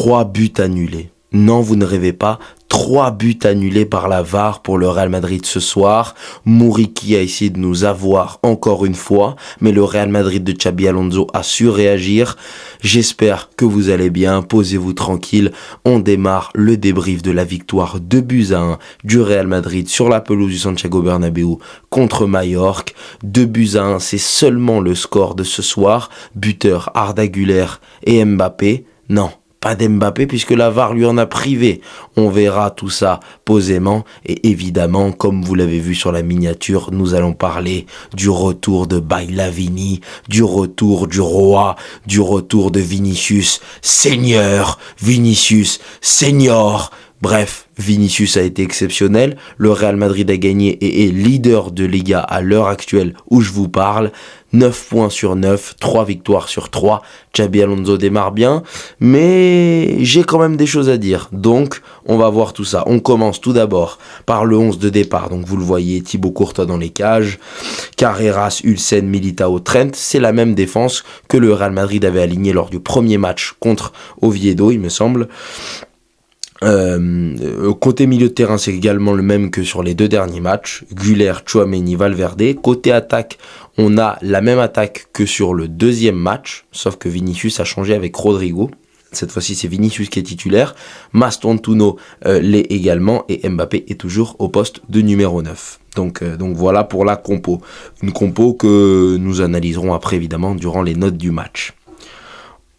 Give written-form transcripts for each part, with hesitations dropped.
3 buts annulés. Non, vous ne rêvez pas. 3 buts annulés par la VAR pour le Real Madrid ce soir. Muriqi a essayé de nous avoir encore une fois, mais le Real Madrid de Xabi Alonso a su réagir. J'espère que vous allez bien, posez-vous tranquille. On démarre le débrief de la victoire 2-1 du Real Madrid sur la pelouse du Santiago Bernabéu contre Majorque. 2-1, c'est seulement le score de ce soir. Buteur Arda Güler et Mbappé. Non. Pas d'Mbappé puisque la VAR lui en a privé. On verra tout ça posément et évidemment, comme vous l'avez vu sur la miniature, nous allons parler du retour de Bailavini, du retour du roi, du retour de Vinicius Senior, Vinicius Senior. Bref, Vinicius a été exceptionnel, le Real Madrid a gagné et est leader de Liga à l'heure actuelle où je vous parle. 9 points sur 9, 3 victoires sur 3, Xabi Alonso démarre bien, mais j'ai quand même des choses à dire, donc on va voir tout ça. On commence tout d'abord par le 11 de départ, donc vous le voyez, Thibaut Courtois dans les cages, Carreras, Hulsen, Militao, Trent, c'est la même défense que le Real Madrid avait alignée lors du premier match contre Oviedo, il me semble. Côté milieu de terrain, c'est également le même que sur les 2 derniers matchs. Güler, Tchouaméni, Valverde. Côté attaque, on a la même attaque que sur le 2e match, sauf que Vinicius a changé avec Rodrigo. Cette fois-ci, c'est Vinicius qui est titulaire. Mastantuono l'est également et Mbappé est toujours au poste de numéro 9. Donc voilà pour la compo. Une compo que nous analyserons après, évidemment, durant les notes du match.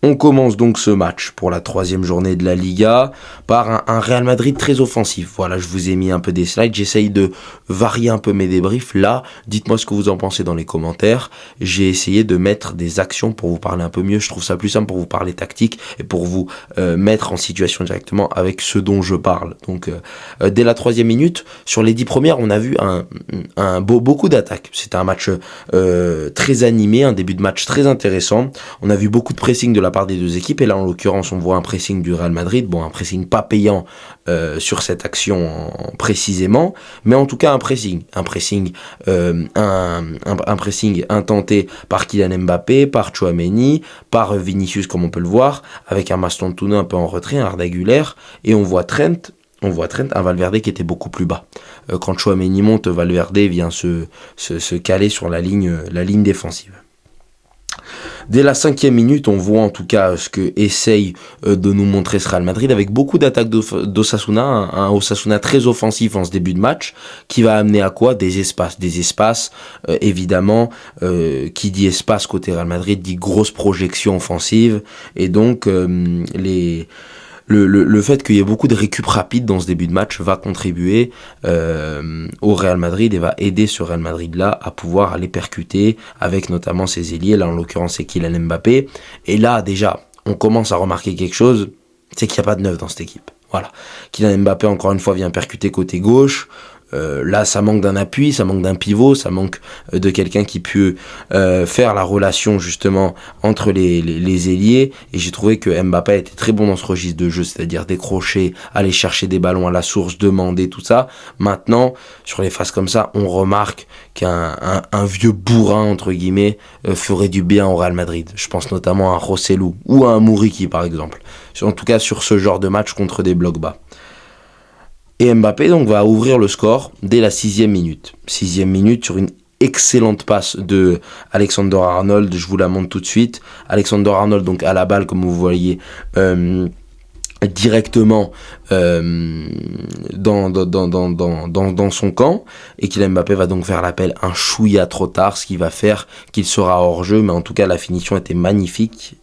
On commence donc ce match pour la 3e journée de la Liga par un Real Madrid très offensif. Voilà, je vous ai mis un peu des slides, j'essaye de varier un peu mes débriefs. Là, dites-moi ce que vous en pensez dans les commentaires. J'ai essayé de mettre des actions pour vous parler un peu mieux. Je trouve ça plus simple pour vous parler tactique et pour vous mettre en situation directement avec ce dont je parle. Donc, dès la 3e minute, sur les 10 premières, on a vu beaucoup d'attaques. C'était un match très animé, un début de match très intéressant. On a vu beaucoup de pressing de la part des 2 équipes et là en l'occurrence on voit un pressing du Real Madrid, bon un pressing pas payant sur cette action précisément, mais en tout cas un pressing intenté par Kylian Mbappé, par Tchouaméni, par Vinicius comme on peut le voir, avec un Mastantuono un peu en retrait, un Arda Güler, et on voit Trent, un Valverde qui était beaucoup plus bas. Quand Tchouaméni monte, Valverde vient se caler sur la ligne défensive. Dès la 5e minute, on voit en tout cas ce que essaye de nous montrer ce Real Madrid avec beaucoup d'attaques d'Osasuna, un Osasuna très offensif en ce début de match, qui va amener à quoi ? Des espaces, évidemment, qui dit espace côté Real Madrid dit grosse projection offensive, et donc le fait qu'il y ait beaucoup de récup rapide dans ce début de match va contribuer au Real Madrid et va aider ce Real Madrid-là à pouvoir aller percuter avec notamment ses ailiers. Là, en l'occurrence, c'est Kylian Mbappé. Et là, déjà, on commence à remarquer quelque chose, c'est qu'il n'y a pas de neuf dans cette équipe. Voilà. Kylian Mbappé, encore une fois, vient percuter côté gauche. Là, ça manque d'un appui, ça manque d'un pivot, ça manque de quelqu'un qui peut faire la relation justement entre les ailiers. Et j'ai trouvé que Mbappé a été très bon dans ce registre de jeu, c'est-à-dire décrocher, aller chercher des ballons à la source, demander tout ça. Maintenant, sur les phases comme ça, on remarque qu'un vieux bourrin, entre guillemets, ferait du bien au Real Madrid. Je pense notamment à Rossellou ou à un Muriqi, par exemple. En tout cas, sur ce genre de match contre des blocs bas. Et Mbappé donc va ouvrir le score dès la 6e minute. 6e minute sur une excellente passe de Alexander Arnold, je vous la montre tout de suite. Alexander Arnold donc à la balle comme vous voyez directement dans son camp, et Kylian Mbappé va donc faire l'appel un chouïa trop tard, ce qui va faire qu'il sera hors jeu, mais en tout cas la finition était magnifique.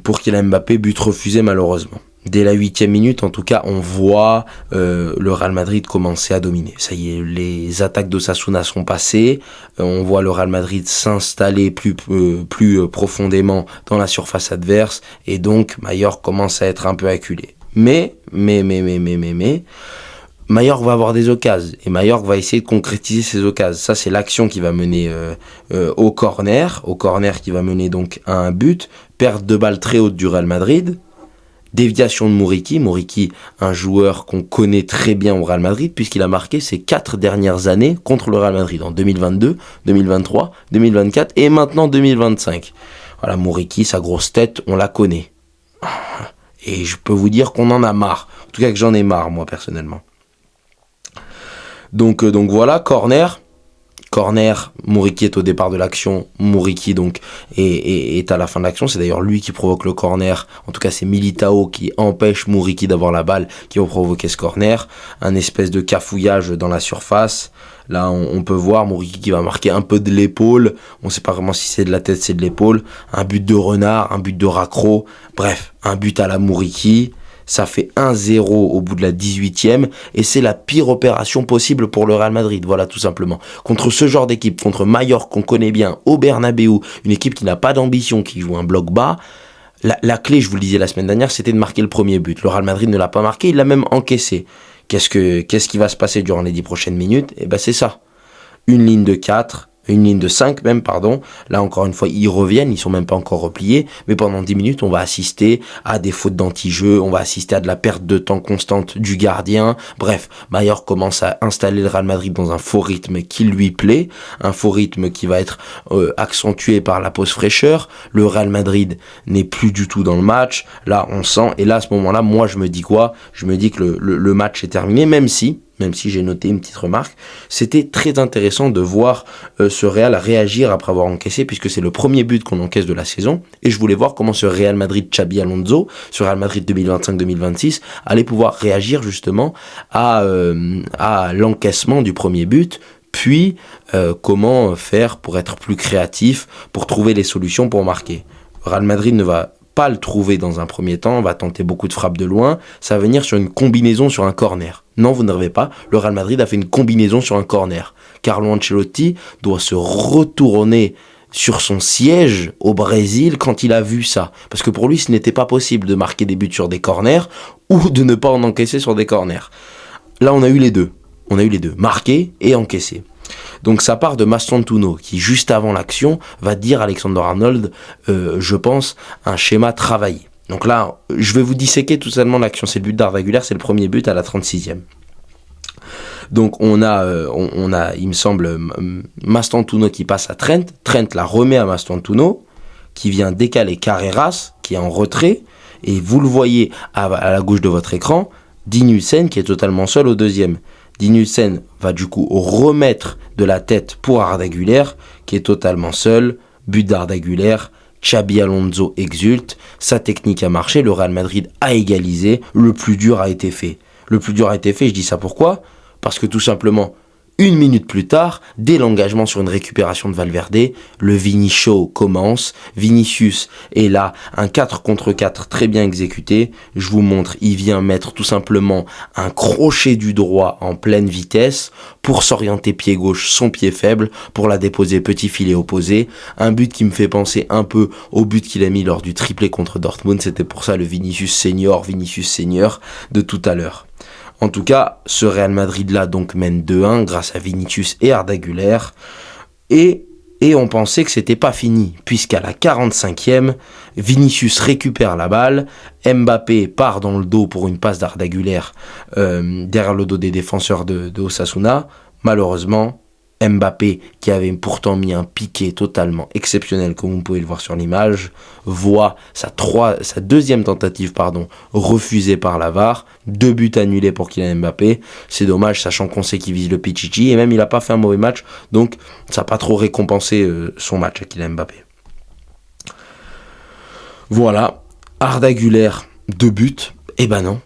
Pour Kylian Mbappé, but refusé malheureusement. Dès la 8e minute, en tout cas, on voit le Real Madrid commencer à dominer. Ça y est, les attaques d'Osasuna sont passées. On voit le Real Madrid s'installer plus profondément dans la surface adverse. Et donc, Majorque commence à être un peu acculé. Mais, Majorque va avoir des occasions. Et Majorque va essayer de concrétiser ces occasions. Ça, c'est l'action qui va mener au corner. Au corner qui va mener donc à un but. Perte de balle très haute du Real Madrid. Déviation de Muriqi. Muriqi, un joueur qu'on connaît très bien au Real Madrid, puisqu'il a marqué ses 4 dernières années contre le Real Madrid, en 2022, 2023, 2024 et maintenant 2025. Voilà, Muriqi, sa grosse tête, on la connaît. Et je peux vous dire qu'on en a marre. En tout cas que j'en ai marre, moi, personnellement. Donc voilà, corner. Corner, Muriqi est au départ de l'action. Muriqi donc est à la fin de l'action. C'est d'ailleurs lui qui provoque le corner. En tout cas, c'est Militao qui empêche Muriqi d'avoir la balle, qui va provoquer ce corner. Un espèce de cafouillage dans la surface. Là, on peut voir Muriqi qui va marquer un peu de l'épaule. On ne sait pas vraiment si c'est de la tête, c'est de l'épaule. Un but de renard, un but de raccro. Bref, un but à la Muriqi. Ça fait 1-0 au bout de la 18e et c'est la pire opération possible pour le Real Madrid, voilà tout simplement. Contre ce genre d'équipe, contre Mallorca qu'on connaît bien, au Bernabéu, une équipe qui n'a pas d'ambition, qui joue un bloc bas, la clé, je vous le disais la semaine dernière, c'était de marquer le premier but. Le Real Madrid ne l'a pas marqué, il l'a même encaissé. Qu'est-ce qui va se passer durant les 10 prochaines minutes ? Eh ben c'est ça, une ligne de 4, une ligne de 5 même, pardon. Là, encore une fois, ils reviennent, ils sont même pas encore repliés. Mais pendant 10 minutes, on va assister à des fautes d'anti-jeu, on va assister à de la perte de temps constante du gardien. Bref, Mallorca commence à installer le Real Madrid dans un faux rythme qui lui plaît. Un faux rythme qui va être accentué par la pause fraîcheur. Le Real Madrid n'est plus du tout dans le match. Là, on sent, et là, à ce moment-là, moi, je me dis quoi ? Je me dis que le match est terminé, même si j'ai noté une petite remarque, c'était très intéressant de voir ce Real réagir après avoir encaissé, puisque c'est le premier but qu'on encaisse de la saison, et je voulais voir comment ce Real Madrid Xabi Alonso, ce Real Madrid 2025-2026, allait pouvoir réagir justement à l'encaissement du premier but, puis comment faire pour être plus créatif, pour trouver les solutions pour marquer. Real Madrid ne va pas le trouver dans un premier temps, on va tenter beaucoup de frappes de loin, ça va venir sur une combinaison sur un corner. Non, vous ne rêvez pas, le Real Madrid a fait une combinaison sur un corner. Carlo Ancelotti doit se retourner sur son siège au Brésil quand il a vu ça. Parce que pour lui, ce n'était pas possible de marquer des buts sur des corners ou de ne pas en encaisser sur des corners. Là, on a eu les deux, marquer et encaisser. Donc ça part de Mastantuono qui, juste avant l'action, va dire à Alexander-Arnold, je pense, un schéma travaillé. Donc là, je vais vous disséquer tout simplement l'action. C'est le but d'Arda Güler, c'est le premier but à la 36e. Donc on a, il me semble, Mastantuono qui passe à Trent. Trent la remet à Mastantuono, qui vient décaler Carreras, qui est en retrait. Et vous le voyez à la gauche de votre écran, Dean Huijsen qui est totalement seul au deuxième. Dean Huijsen va du coup remettre de la tête pour Arda Güler, qui est totalement seul. But d'Arda Güler, Xabi Alonso exulte, sa technique a marché, le Real Madrid a égalisé, le plus dur a été fait. Le plus dur a été fait, je dis ça pourquoi ? Parce que tout simplement, 1 minute plus tard, dès l'engagement sur une récupération de Valverde, le Vini Show commence. Vinicius est là, un 4 contre 4 très bien exécuté. Je vous montre, il vient mettre tout simplement un crochet du droit en pleine vitesse pour s'orienter pied gauche, son pied faible, pour la déposer petit filet opposé. Un but qui me fait penser un peu au but qu'il a mis lors du triplé contre Dortmund. C'était pour ça le Vinicius Senior de tout à l'heure. En tout cas, ce Real Madrid-là donc mène 2-1 grâce à Vinicius et Arda Güler. Et on pensait que c'était pas fini, puisqu'à la 45e, Vinicius récupère la balle, Mbappé part dans le dos pour une passe d'Arda Güler derrière le dos des défenseurs de Osasuna. Malheureusement, Mbappé, qui avait pourtant mis un piqué totalement exceptionnel, comme vous pouvez le voir sur l'image, voit sa deuxième tentative refusée par la VAR. 2 buts annulés pour Kylian Mbappé. C'est dommage, sachant qu'on sait qu'il vise le Pichichi, et même il n'a pas fait un mauvais match, donc ça n'a pas trop récompensé son match à Kylian Mbappé. Voilà, Arda Güler, 2 buts, et ben non.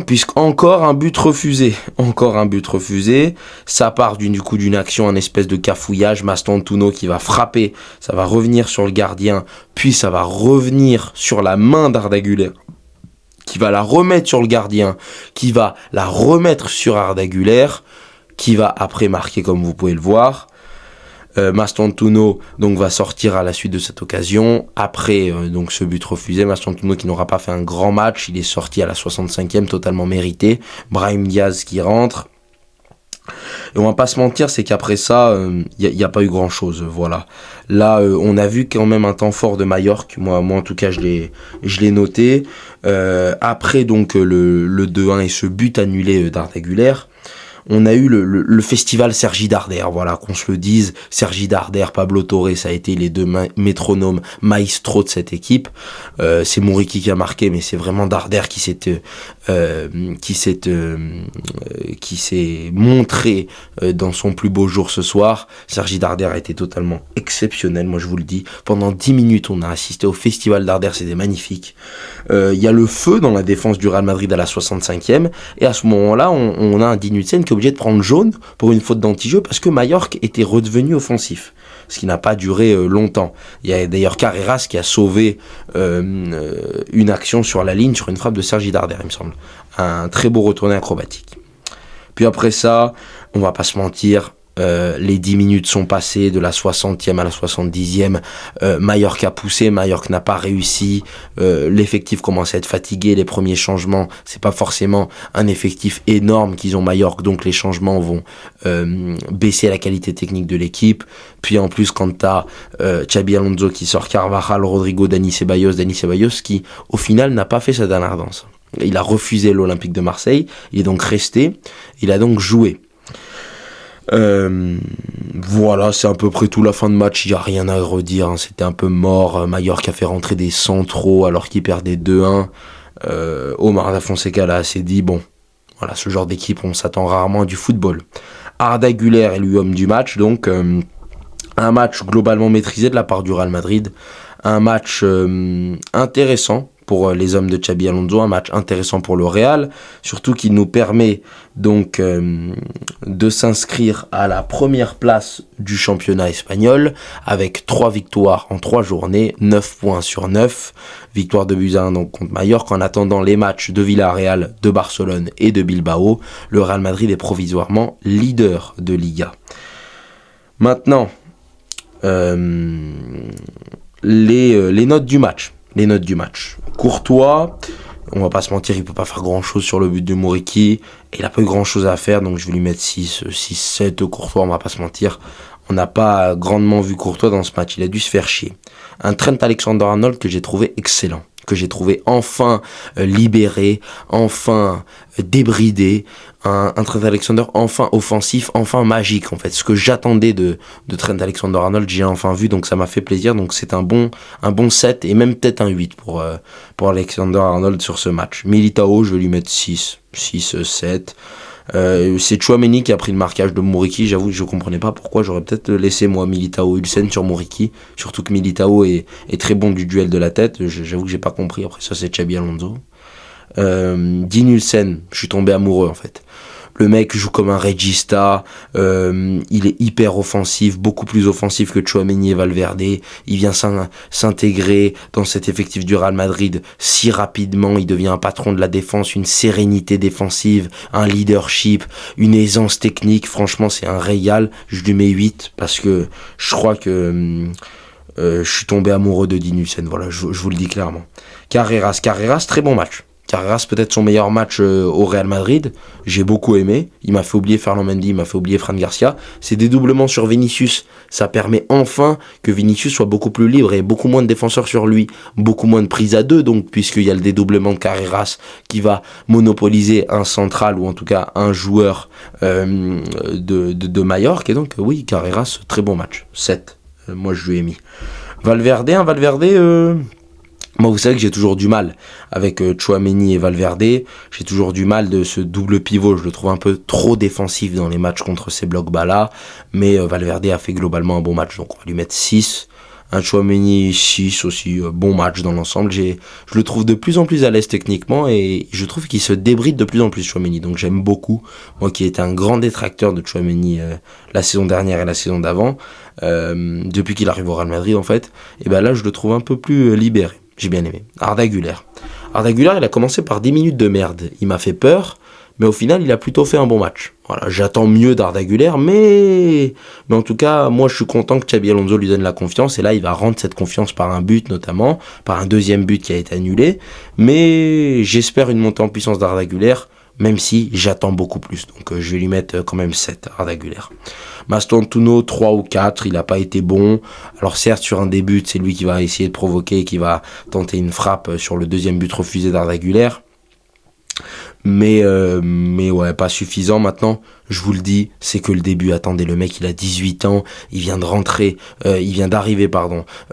Puisqu'encore un but refusé. Ça part d'une action, un espèce de cafouillage. Mastantuono qui va frapper, ça va revenir sur le gardien, puis ça va revenir sur la main d'Arda Güler, qui va la remettre sur le gardien, qui va la remettre sur Arda Güler, qui va après marquer comme vous pouvez le voir. Mastantuono donc va sortir à la suite de cette occasion. Après donc ce but refusé, Mastantuono qui n'aura pas fait un grand match, il est sorti à la 65e, totalement mérité. Brahim Diaz qui rentre. Et on va pas se mentir, c'est qu'après ça, y a pas eu grand chose. Voilà. Là, on a vu quand même un temps fort de Mallorca. Moi en tout cas, je l'ai noté. Après donc le 2-1 et ce but annulé d'Arda Güler, on a eu le festival Sergi Darder, voilà, qu'on se le dise, Sergi Darder, Pablo Torre, ça a été les deux métronomes maestros de cette équipe. C'est Mouriki qui a marqué, mais c'est vraiment Darder qui s'est montré dans son plus beau jour ce soir. Sergi Darder a été totalement exceptionnel, moi je vous le dis. Pendant 10 minutes, on a assisté au festival Darder, c'était magnifique. Il y a le feu dans la défense du Real Madrid à la 65e, et à ce moment-là, on a un Dinutsen qui est obligé de prendre jaune pour une faute d'anti-jeu parce que Mallorca était redevenu offensif, ce qui n'a pas duré longtemps. Il y a d'ailleurs Carreras qui a sauvé une action sur la ligne sur une frappe de Sergi Darder, il me semble. Un très beau retourné acrobatique. Puis après ça, on va pas se mentir, les 10 minutes sont passées, de la 60e à la 70e, Mallorca a poussé, Mallorca n'a pas réussi, l'effectif commence à être fatigué, les premiers changements, c'est pas forcément un effectif énorme qu'ils ont Mallorca, donc les changements vont baisser la qualité technique de l'équipe. Puis en plus, quand t'as Xabi Alonso qui sort Carvajal, Rodrigo, Dani Ceballos qui au final n'a pas fait sa dernière danse. Il a refusé l'Olympique de Marseille, il est donc resté, il a donc joué. Voilà, c'est à peu près tout la fin de match, il n'y a rien à redire, hein. C'était un peu mort. Mallorca a fait rentrer des centraux alors qu'il perdait 2-1. Omar Da Fonseca là s'est dit, bon, voilà, ce genre d'équipe, on s'attend rarement à du football. Arda Güler est lui homme du match, donc un match globalement maîtrisé de la part du Real Madrid, un match intéressant pour les hommes de Xabi Alonso, un match intéressant pour le Real, surtout qu'il nous permet donc de s'inscrire à la première place du championnat espagnol avec 3 victoires en 3 journées, 9 points sur 9, victoire de buts à 1 donc contre Mallorca. En attendant les matchs de Villarreal, de Barcelone et de Bilbao, le Real Madrid est provisoirement leader de Liga. Maintenant, les notes du match. Les notes du match. Courtois, on va pas se mentir, il peut pas faire grand chose sur le but de Mouriki. Il a pas eu grand chose à faire, donc je vais lui mettre 6, 7 Courtois, on va pas se mentir. On n'a pas grandement vu Courtois dans ce match, il a dû se faire chier. Un Trent Alexander-Arnold que j'ai trouvé excellent, que j'ai trouvé enfin libéré, enfin débridé, un Trent Alexander enfin offensif, enfin magique en fait. Ce que j'attendais de Trent Alexander-Arnold, j'ai enfin vu, donc ça m'a fait plaisir. Donc c'est un bon 7 et même peut-être un 8 pour Alexander-Arnold sur ce match. Militao, je vais lui mettre 6, 7. C'est Tchouaméni qui a pris le marquage de Mouriki. J'avoue que je comprenais pas pourquoi. J'aurais peut-être laissé moi Militao Ulsen sur Mouriki, surtout que Militao est très bon du duel de la tête. J'avoue que j'ai pas compris. Après ça, c'est Xabi Alonso. Dean Ulsen, je suis tombé amoureux en fait. Le mec joue comme un regista, il est hyper offensif, beaucoup plus offensif que Tchouaméni et Valverde. Il vient s'intégrer dans cet effectif du Real Madrid si rapidement. Il devient un patron de la défense, une sérénité défensive, un leadership, une aisance technique. Franchement, c'est un régal. Je lui mets 8 parce que je crois que je suis tombé amoureux de Dean Ulsen. Voilà, je vous le dis clairement. Carreras, très bon match. Carreras, peut-être son meilleur match au Real Madrid. J'ai beaucoup aimé. Il m'a fait oublier Ferland Mendy, il m'a fait oublier Fran Garcia. Ces dédoublements sur Vinicius, ça permet enfin que Vinicius soit beaucoup plus libre et beaucoup moins de défenseurs sur lui. Beaucoup moins de prise à deux, donc, puisqu'il y a le dédoublement de Carreras qui va monopoliser un central ou en tout cas un joueur de Mallorca. Et donc, oui, Carreras, très bon match. 7. Moi, je lui ai mis. Valverde. Moi, vous savez que j'ai toujours du mal avec Tchouaméni et Valverde. J'ai toujours du mal de ce double pivot. Je le trouve un peu trop défensif dans les matchs contre ces blocs bas-là. Mais Valverde a fait globalement un bon match. Donc, on va lui mettre 6. Un Tchouaméni 6 aussi. Bon match dans l'ensemble. Je le trouve de plus en plus à l'aise techniquement. Et je trouve qu'il se débride de plus en plus, Tchouaméni. Donc, j'aime beaucoup. Moi qui étais un grand détracteur de Tchouaméni la saison dernière et la saison d'avant. Depuis qu'il arrive au Real Madrid, en fait. Et ben là, je le trouve un peu plus libéré. J'ai bien aimé. Arda Güler, il a commencé par 10 minutes de merde. Il m'a fait peur, mais au final, il a plutôt fait un bon match. Voilà, j'attends mieux d'Arda Güler, mais en tout cas, moi, je suis content que Xabi Alonso lui donne la confiance. Et là, il va rendre cette confiance par un but, notamment, par un deuxième but qui a été annulé. Mais j'espère une montée en puissance d'Arda Güler. même si j'attends beaucoup plus. Donc je vais lui mettre quand même 7, Arda Güler. Mastantuono, 3 ou 4, il n'a pas été bon. Alors certes, sur un des buts, c'est lui qui va essayer de provoquer, qui va tenter une frappe sur le deuxième but refusé d'Arda Güler. Mais ouais, pas suffisant. Maintenant, je vous le dis, c'est que le début. Attendez, le mec, il a 18 ans, il vient d'arriver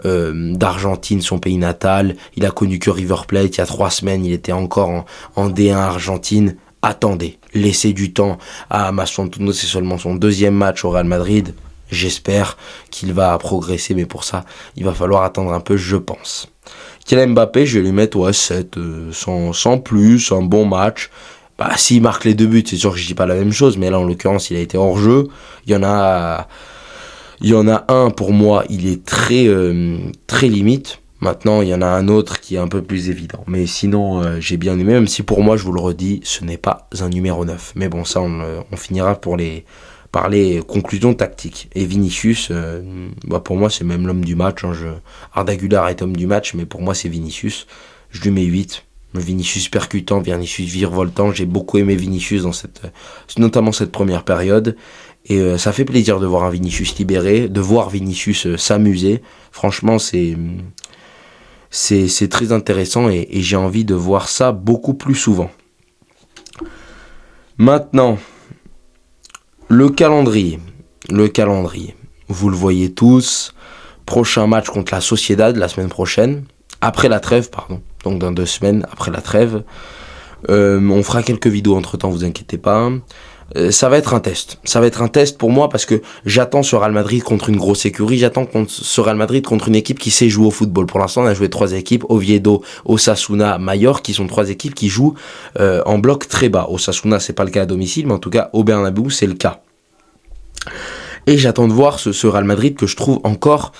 d'Argentine, son pays natal. Il a connu que River Plate il y a 3 semaines, il était encore en D1 Argentine. Attendez, laissez du temps à Mastantuono, c'est seulement son 2e match au Real Madrid. J'espère qu'il va progresser, mais pour ça, il va falloir attendre un peu, je pense. Kylian Mbappé, je vais lui mettre 7, sans plus, un bon match. Bah, s'il marque les 2 buts, c'est sûr que je dis pas la même chose, mais là, en l'occurrence, il a été hors jeu. Il y en a un, pour moi, il est très limite. Maintenant, il y en a un autre qui est un peu plus évident. Mais sinon, j'ai bien aimé, même si pour moi, je vous le redis, ce n'est pas un numéro 9. Mais bon, ça, on finira par les conclusions tactiques. Et Vinicius, pour moi, c'est même l'homme du match. Arda Güler est homme du match, mais pour moi, c'est Vinicius. Je lui mets 8. Vinicius percutant, Vinicius virevoltant. J'ai beaucoup aimé Vinicius notamment cette première période. Et ça fait plaisir de voir un Vinicius libéré, de voir Vinicius s'amuser. Franchement, c'est très intéressant et j'ai envie de voir ça beaucoup plus souvent. Maintenant, le calendrier. Vous le voyez tous. Prochain match contre la Sociedad la semaine prochaine. Après la trêve, pardon. Donc dans 2 semaines, après la trêve. On fera quelques vidéos entre-temps, vous inquiétez pas. Ça va être un test. Ça va être un test pour moi parce que j'attends ce Real Madrid contre une grosse écurie. J'attends ce Real Madrid contre une équipe qui sait jouer au football. Pour l'instant, on a joué 3 équipes. Oviedo, Osasuna, Mallorca, qui sont 3 équipes qui jouent en bloc très bas. Osasuna, c'est pas le cas à domicile, mais en tout cas, au Bernabéu, c'est le cas. Et j'attends de voir ce Real Madrid que je trouve encore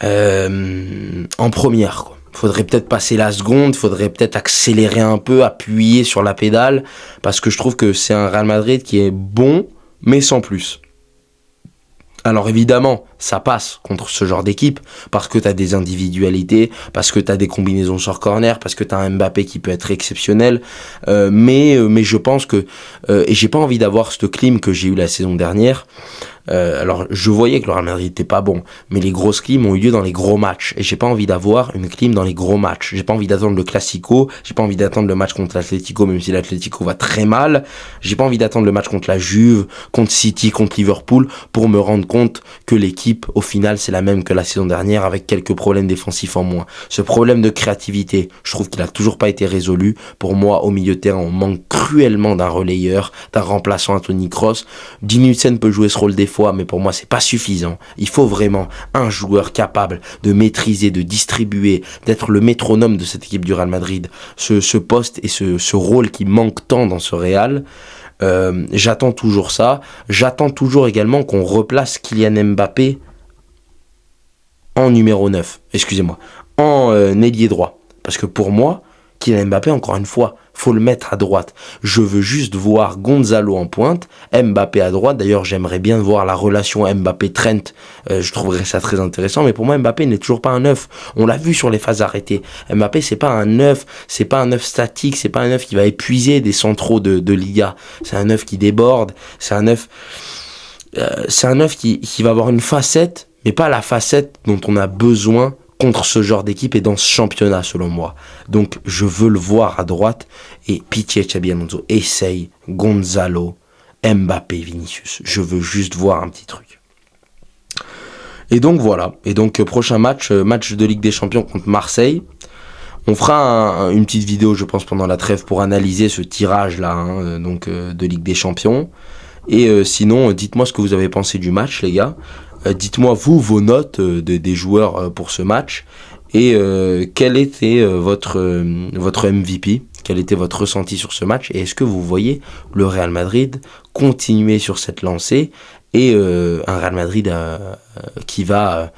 en première, quoi. Faudrait peut-être passer la seconde, faudrait peut-être accélérer un peu, appuyer sur la pédale, parce que je trouve que c'est un Real Madrid qui est bon, mais sans plus. Alors évidemment, ça passe contre ce genre d'équipe, parce que tu as des individualités, parce que tu as des combinaisons sur corner, parce que tu as un Mbappé qui peut être exceptionnel, mais je pense que, et j'ai pas envie d'avoir ce clim que j'ai eu la saison dernière. Alors je voyais que le Real Madrid n'était pas bon, mais les grosses clims ont eu lieu dans les gros matchs, et j'ai pas envie d'avoir une clim dans les gros matchs. J'ai pas envie d'attendre le Classico, j'ai pas envie d'attendre le match contre l'Atlético, même si l'Atlético va très mal. J'ai pas envie d'attendre le match contre la Juve, contre City, contre Liverpool, pour me rendre compte que l'équipe, au final, c'est la même que la saison dernière, avec quelques problèmes défensifs en moins. Ce problème de créativité, je trouve qu'il a toujours pas été résolu. Pour moi, au milieu de terrain, on manque cruellement d'un relayeur, d'un remplaçant à Toni Kroos. Dinutsen peut jouer ce rôle des fois, mais pour moi, c'est pas suffisant. Il faut vraiment un joueur capable de maîtriser, de distribuer, d'être le métronome de cette équipe du Real Madrid. Ce poste et ce rôle qui manque tant dans ce Real. J'attends toujours ça. J'attends toujours également qu'on replace Kylian Mbappé en numéro 9. Excusez-moi. En ailier droit. Parce que pour moi, Kylian Mbappé, encore une fois, faut le mettre à droite. Je veux juste voir Gonzalo en pointe, Mbappé à droite. D'ailleurs, j'aimerais bien voir la relation Mbappé-Trent. Je trouverais ça très intéressant. Mais pour moi, Mbappé n'est toujours pas un 9. On l'a vu sur les phases arrêtées. Mbappé, c'est pas un 9. C'est pas un 9 statique. C'est pas un 9 qui va épuiser des centraux de Liga. C'est un 9 qui déborde. C'est un 9... c'est un 9 qui va avoir une facette, mais pas la facette dont on a besoin contre ce genre d'équipe et dans ce championnat, selon moi. Donc, je veux le voir à droite. Et pitié, Xabi Alonso, essaye Gonzalo, Mbappé, Vinicius. Je veux juste voir un petit truc. Et donc, voilà. Et donc, prochain match de Ligue des Champions contre Marseille. On fera une petite vidéo, je pense, pendant la trêve pour analyser ce tirage-là, de Ligue des Champions. Et sinon, dites-moi ce que vous avez pensé du match, les gars. Dites-moi, vous, vos notes des joueurs pour ce match. Et quel était votre MVP? Quel était votre ressenti sur ce match? Et est-ce que vous voyez le Real Madrid continuer sur cette lancée? Et un Real Madrid qui va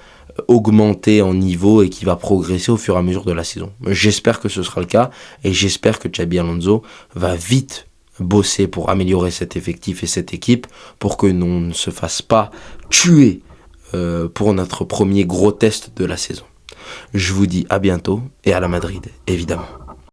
augmenter en niveau et qui va progresser au fur et à mesure de la saison. J'espère que ce sera le cas. Et j'espère que Xabi Alonso va vite bosser pour améliorer cet effectif et cette équipe pour que l'on ne se fasse pas tuer pour notre premier gros test de la saison. Je vous dis à bientôt et à la Madrid, évidemment.